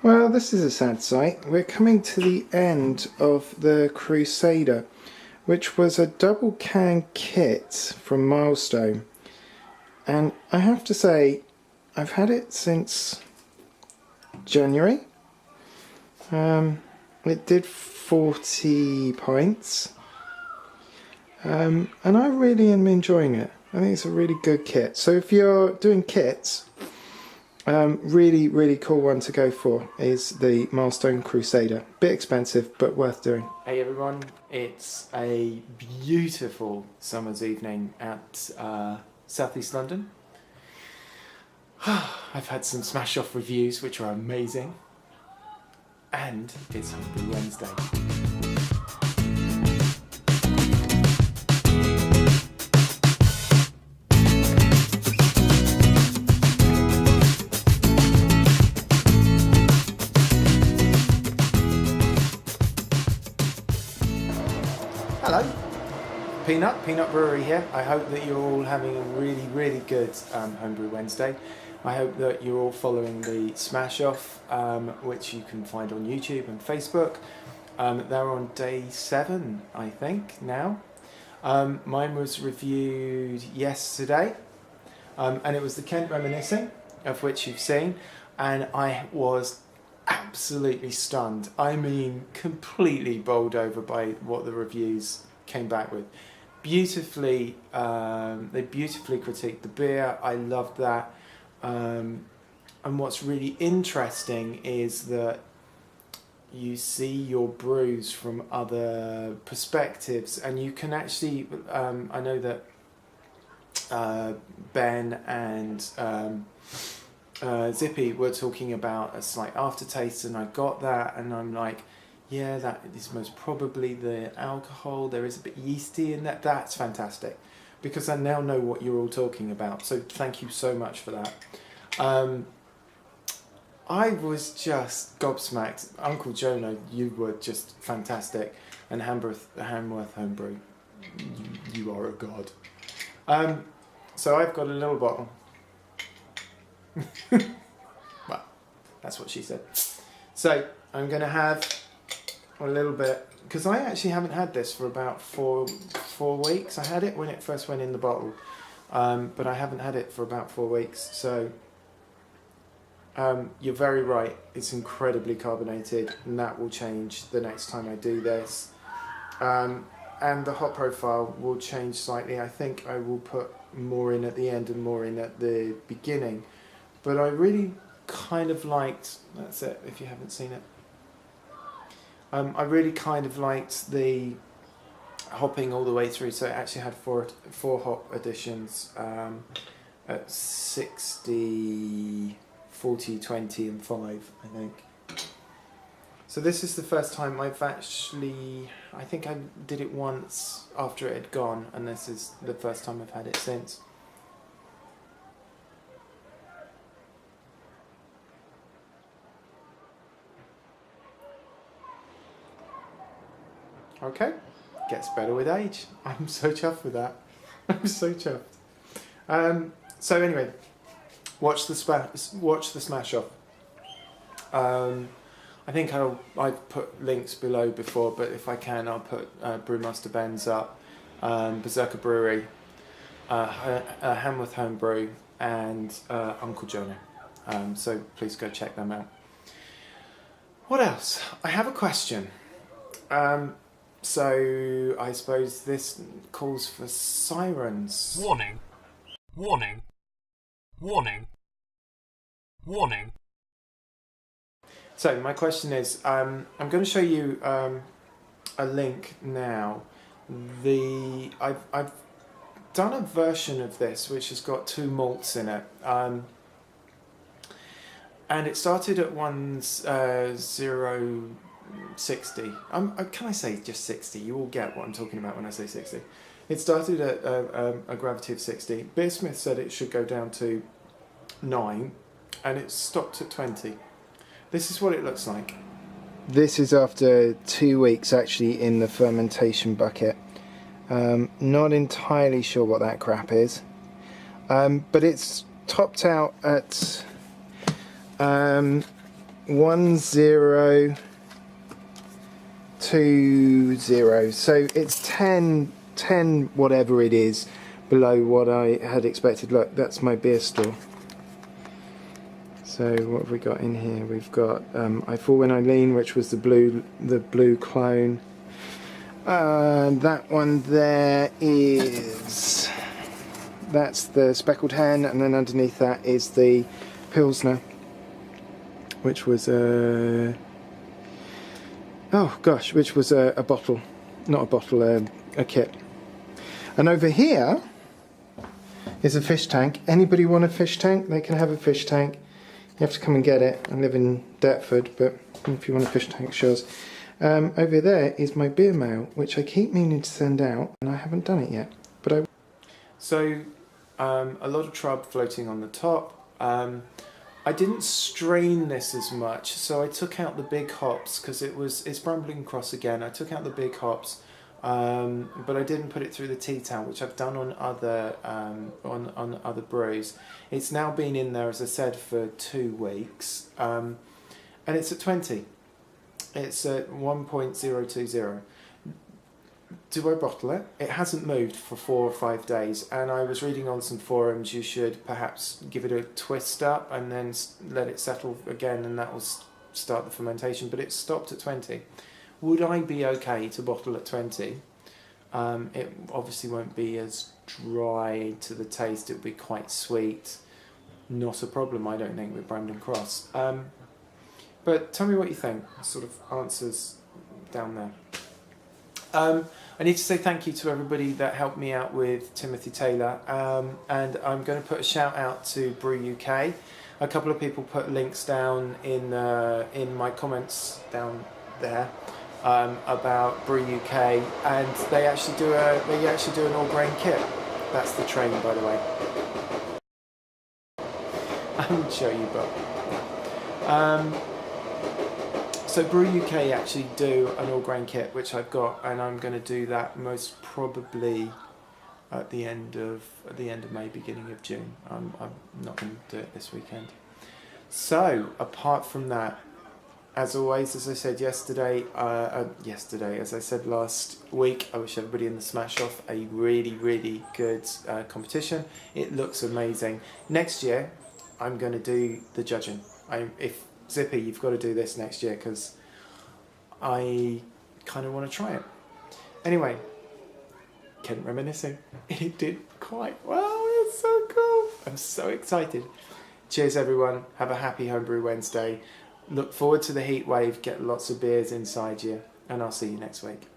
Well, this is a sad sight. We're coming to the end of the Crusader, which was a double can kit from Milestone. And I have to say, I've had it since January. It did 40 pints. And I really am enjoying it. I think it's a really good kit. So if you're doing kits, really cool one to go for is the Milestone Crusader. Bit expensive, but worth doing. Hey everyone, it's a beautiful summer's evening at Southeast London. I've had some smash off reviews which are amazing, and it's Homebrew Wednesday. Hello, Peanut Brewery here. I hope that you're all having a really good Homebrew Wednesday. I hope that you're all following the Smash Off, which you can find on YouTube and Facebook. They're on day 7, I think, now. Mine was reviewed yesterday, and it was the Kent Reminiscing, of which you've seen, and I was absolutely stunned. I mean, completely bowled over by what the reviews came back with. Beautifully, they beautifully critiqued the beer. I loved that. And what's really interesting is that you see your brews from other perspectives, and you can actually, I know that Ben and Zippy were talking about a slight aftertaste, and I got that, and I'm like, yeah, that is most probably the alcohol. There is a bit yeasty in that. That's fantastic, because I now know what you're all talking about. So thank you so much for that. I was just gobsmacked. Uncle Jonah, you were just fantastic, and Hamworth Homebrew, you are a god. So I've got a little bottle. Well, that's what she said. So I'm going to have a little bit, because I actually haven't had this for about four weeks. I had it when it first went in the bottle, but I haven't had it for about 4 weeks. So you're very right, it's incredibly carbonated, and that will change the next time I do this. And the hop profile will change slightly. I think I will put more in at the end and more in at the beginning. But I really kind of liked, that's it if you haven't seen it, I really kind of liked the hopping all the way through. So it actually had four hop additions at 60, 40, 20 and 5, I think. So this is the first time I've actually, I think I did it once after it had gone, and this is the first time I've had it since. Okay, gets better with age. I'm so chuffed with that. I'm so chuffed. So anyway, watch the Smash Off. I think I've put links below before, but if I can, I'll put Brewmaster Ben's up, Berserker Brewery, Hamworth Homebrew, and Uncle Jonah. So please go check them out. What else? I have a question. So I suppose this calls for sirens. Warning. Warning. Warning. Warning. So my question is, I'm going to show you a link now. I've done a version of this which has got 2 malts in it, and it started at 1.060. Can I say just 60? You all get what I'm talking about when I say 60. It started at a gravity of 60. Beersmith said it should go down to 9, and it stopped at 20. This is what it looks like. This is after 2 weeks actually in the fermentation bucket. Not entirely sure what that crap is, but it's topped out at 1020. So it's 10 whatever it is below what I had expected. Look, that's my beer store. So what have we got in here? We've got I Fall When I Lean, which was the blue clone. That one there is, that's the speckled hen, and then underneath that is the Pilsner, which was a bottle, not a bottle, a kit. And over here is a fish tank. Anybody want a fish tank? They can have a fish tank. You have to come and get it. I live in Deptford, but if you want a fish tank, it's yours. Over there is my beer mail, which I keep meaning to send out, and I haven't done it yet. But I. So, a lot of trub floating on the top. I didn't strain this as much, so I took out the big hops because it's Brumbling Cross again. I took out the big hops, but I didn't put it through the tea towel, which I've done on other on other brews. It's now been in there, as I said, for 2 weeks, and it's at 20. It's at 1.020. Do I bottle it? It hasn't moved for 4 or 5 days, and I was reading on some forums you should perhaps give it a twist up and then let it settle again, and that will start the fermentation, but it's stopped at 20. Would I be okay to bottle at 20? It obviously won't be as dry to the taste, it'll be quite sweet. Not a problem, I don't think, with Brandon Cross. But tell me what you think, sort of answers down there. I need to say thank you to everybody that helped me out with Timothy Taylor, and I'm going to put a shout out to Brew UK. A couple of people put links down in my comments down there about Brew UK, and they actually do an all grain kit. That's the train, by the way. I would show you, but. So Brew UK actually do an all grain kit, which I've got, and I'm going to do that most probably at the end of May, beginning of June. I'm not going to do it this weekend. So apart from that, as always, as I said yesterday, as I said last week, I wish everybody in the Smash Off a really, really good competition. It looks amazing. Next year, I'm going to do the judging. If Zippy, you've got to do this next year because I kind of want to try it. Anyway, Kent reminiscing. It did quite well. It's so cool. I'm so excited. Cheers, everyone. Have a happy Homebrew Wednesday. Look forward to the heat wave. Get lots of beers inside you, and I'll see you next week.